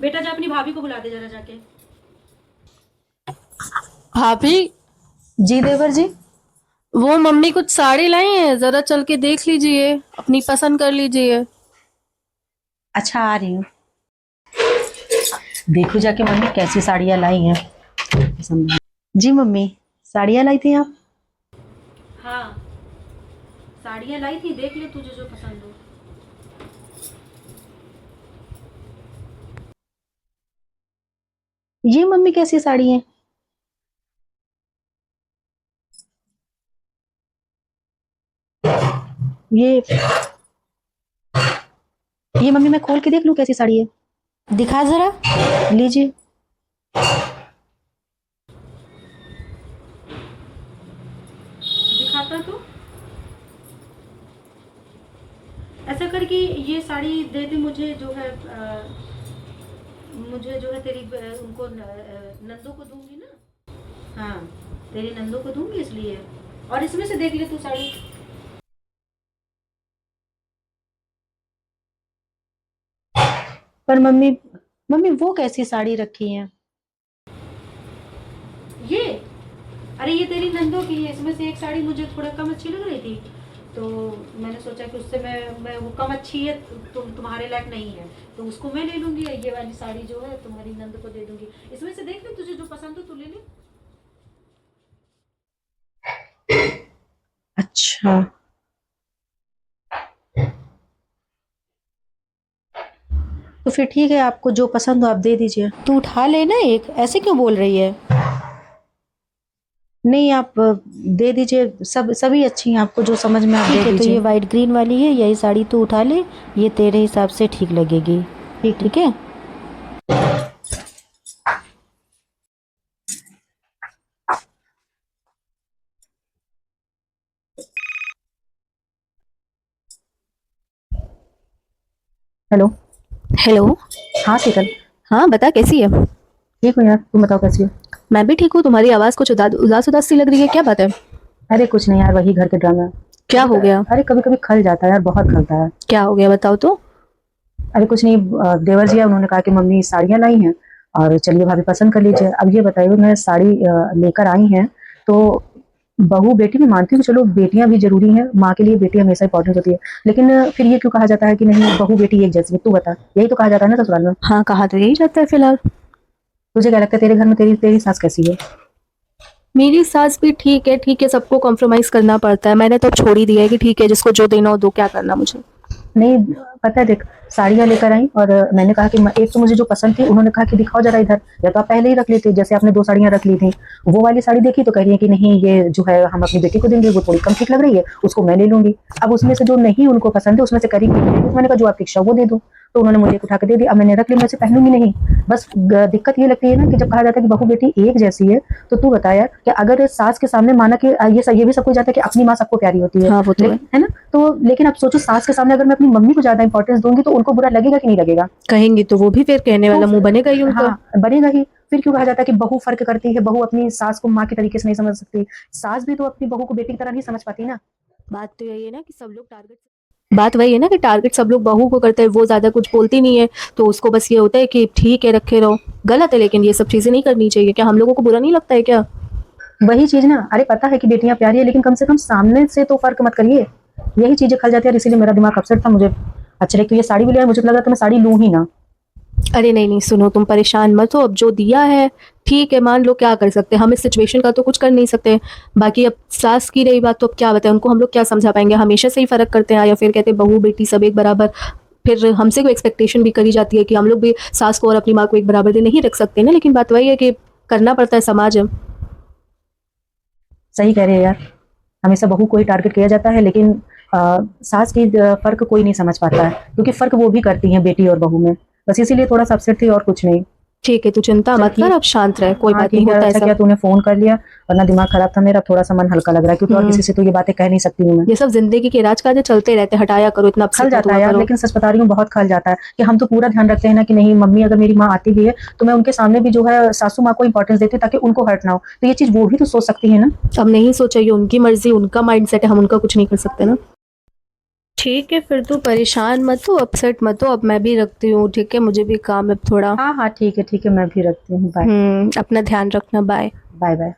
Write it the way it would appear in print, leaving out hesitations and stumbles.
बेटा जा अपनी भाभी को बुला दे जरा जाके। भाभी, जी देवर जी। वो मम्मी कुछ साड़ी लाई है, जरा चल के देख लीजिए, अपनी पसंद कर लीजिए। अच्छा आ रही हूँ। देखो जाके मम्मी कैसी साड़ियाँ लाई हैं। पसंद है। जी मम्मी, साड़ियाँ लाई थी आप? हाँ, साड़ियाँ लाई थी, देख ले तुझे जो पसंद हो। ये मम्मी कैसी साड़ी है? ये ये मम्मी मैं खोल के देख लूँ कैसी साड़ी है? दिखा जरा। लीजिए। दिखाता तो। ऐसा कर कि ये साड़ी दे दे मुझे, जो है मुझे जो है तेरी उनको नंदों को दूंगी ना। हाँ, तेरी नंदों को दूंगी इसलिए। और इसमें से देख ले तू साड़ी। पर मम्मी मम्मी वो कैसी साड़ी रखी है? ये, अरे ये तेरी नंदों की है। इसमें से एक साड़ी मुझे थोड़ा कम अच्छी लग रही थी, तो मैंने सोचा कि उससे मैं वो कम अच्छी है, तुम्हारे लायक नहीं है, तो उसको मैं ले लूंगी। ये वाली साड़ी जो है तुम्हारी नंद को दे दूंगी। इसमें से देख ले तुझे जो पसंद हो तू ले ले। अच्छा, तो फिर ठीक है, आपको जो पसंद हो आप दे दीजिए। तू उठा लेना, एक ऐसे क्यों बोल रही है? नहीं, आप दे दीजिए। सब सभी अच्छी हैं, आपको जो समझ में आप दे ठीक है, तो ये दीजिए। वाइट ग्रीन वाली है, यही साड़ी तू उठा ले, ये तेरे हिसाब से ठीक लगेगी। ठीक है। ठीक है। हेलो। हेलो। हाँ शीतल। हाँ बता, कैसी है? ठीक हूँ यार, तुम बताओ कैसी हो? मैं भी ठीक हूँ। तुम्हारी आवाज़ कुछ उदास उदास सी लग रही है, क्या बात है? अरे कुछ नहीं यार, वही घर के ड्रामा। क्या हो गया? अरे कभी कभी खल जाता है यार, बहुत खलता है। क्या हो गया बताओ तो। अरे कुछ नहीं, देवर जी है, उन्होंने कहा कि मम्मी साड़ियाँ लाई हैं और चलिए भाभी पसंद कर लीजिए। अब ये बताइए, मैं साड़ी लेकर आई हैं तो बहू बेटी भी मानती हूँ कि चलो बेटियां भी जरूरी हैं, माँ के लिए बेटी हमेशा इंपॉर्टेंट होती है, लेकिन फिर ये क्यों कहा जाता है कि नहीं बहू बेटी एक जैसी है? तू बता, यही तो कहा जाता है ना ससुराल में। हाँ, कहा तो यही जाता है फिलहाल। तुझे क्या लगता है तेरे घर में तेरी तेरी सास कैसी है? मेरी सास भी ठीक है, सबको कॉम्प्रोमाइज़ करना पड़ता है। मैंने तो अब छोड़ ही दिया है कि ठीक है, जिसको जो देना हो दो, क्या करना मुझे। नहीं, पता है देख, साड़ियाँ लेकर आई और मैंने कहा कि एक तो मुझे जो पसंद थी, उन्होंने कहा कि दिखाओ जरा इधर, या तो आप पहले ही रख लेते, जैसे आपने 2 साड़ियाँ रख ली थी। वो वाली साड़ी देखी तो कह रही है कि नहीं ये जो है हम अपनी बेटी को देंगे, वो थोड़ी कम ठीक लग रही है, उसको मैं ले लूंगी। अब उसमें से जो नहीं उनको पसंद है उसमें से करी, मैंने कहा जो आपकी इच्छा वो दे दो, तो उन्होंने मुझे एक उठा के दे दी। अब मैंने रख ली, मैं से पहनूंगी नहीं। बस दिक्कत ये लगती है ना कि जब कहा जाता है कि बहू बेटी एक जैसी है, तो तू बता यार कि अगर सास के सामने माना कि ये भी सबको जाता है कि अपनी माँ सबको प्यारी होती है, हाँ वो तो है। है ना? तो लेकिन अब सोचो सास के सामने अगर मैं अपनी मम्मी को ज्यादा इंपॉर्टेंस दूंगी तो उनको बुरा लगेगा कि नहीं लगेगा? कहेंगी तो वो भी फिर कहने वाला तो मुंह बनेगा ही उनका। हाँ, बनेगा ही। फिर क्यों कहा जाता है कि बहू फर्क करती है, बहू अपनी सास को माँ के तरीके से नहीं समझ सकती? सास भी तो अपनी बहू को बेटी की तरह नहीं समझ पाती ना। बात तो यही है ना कि सब लोग टारगेट बात वही है ना कि टारगेट सब लोग बहू को करते हैं, वो ज़्यादा कुछ बोलती नहीं है, तो उसको बस ये होता है कि ठीक है रखे रहो। गलत है, लेकिन ये सब चीज़ें नहीं करनी चाहिए। क्या हम लोगों को बुरा नहीं लगता है क्या? वही चीज ना, अरे पता है कि बेटियां प्यारी है, लेकिन कम से कम सामने से तो फर्क मत करिए। यही चीजें खल जाती है, इसीलिए मेरा दिमाग अपसेट था। मुझे अच्छा लगे तो ये साड़ी भी लिया, मुझे तो लगा कि मैं साड़ी लूं ही ना। अरे नहीं नहीं, सुनो, तुम परेशान मत हो। अब जो दिया है ठीक है, मान लो, क्या कर सकते हैं हम इस सिचुएशन का, तो कुछ कर नहीं सकते। बाकी अब सास की रही बात, तो अब क्या बताएं उनको, हम लोग क्या समझा पाएंगे? हमेशा से ही फ़र्क करते हैं, या फिर कहते हैं बहू बेटी सब एक बराबर। फिर हमसे कोई एक्सपेक्टेशन भी करी जाती है कि हम लोग भी सास को और अपनी माँ को एक बराबर दे, नहीं रख सकते ना। लेकिन बात वही है कि करना पड़ता है, समाज है। सही कह रहे हैं यार, हमेशा बहू को ही टारगेट किया जाता है, लेकिन सास की फर्क कोई नहीं समझ पाता है, क्योंकि फर्क वो भी करती हैं बेटी और बहू में। बस इसीलिए थोड़ा सा अपसेट थी और कुछ नहीं। ठीक है, तू चिंता चल मत कर, ठीक। अब शांत रहे, कोई हाँ बात नहीं, ठीक है, होता है अच्छा सब। किया तूने फोन कर लिया, वरना दिमाग खराब था मेरा। थोड़ा सा मन हल्का लग रहा है, क्योंकि और किसी से तो ये बातें कह नहीं सकती हूँ मैं। ये सब जिंदगी के राज काज चलते रहते हैं, हटाया करो, इतना खल अपसेट मत जाता है हुआ यार, करो। लेकिन सच बता रही हूँ बहुत खल जाता है कि हम तो पूरा ध्यान रखते हैं ना कि नहीं मम्मी अगर मेरी माँ आती भी है तो मैं उनके सामने भी जो है सासू माँ को इंपॉर्टेंस देती हूँ, ताकि उनको हर्ट ना हो। तो ये चीज वो भी तो सोच सकती है ना। अब नहीं सोचा, ये उनकी मर्जी, उनका माइंडसेट है, हम उनका कुछ नहीं कर सकते ना। ठीक है, फिर तू परेशान मत हो, अपसेट मत हो, अब मैं भी रखती हूँ, ठीक है, मुझे भी काम है थोड़ा। हाँ हाँ ठीक है मैं भी रखती हूँ। बाय अपना ध्यान रखना, बाय। Bye bye.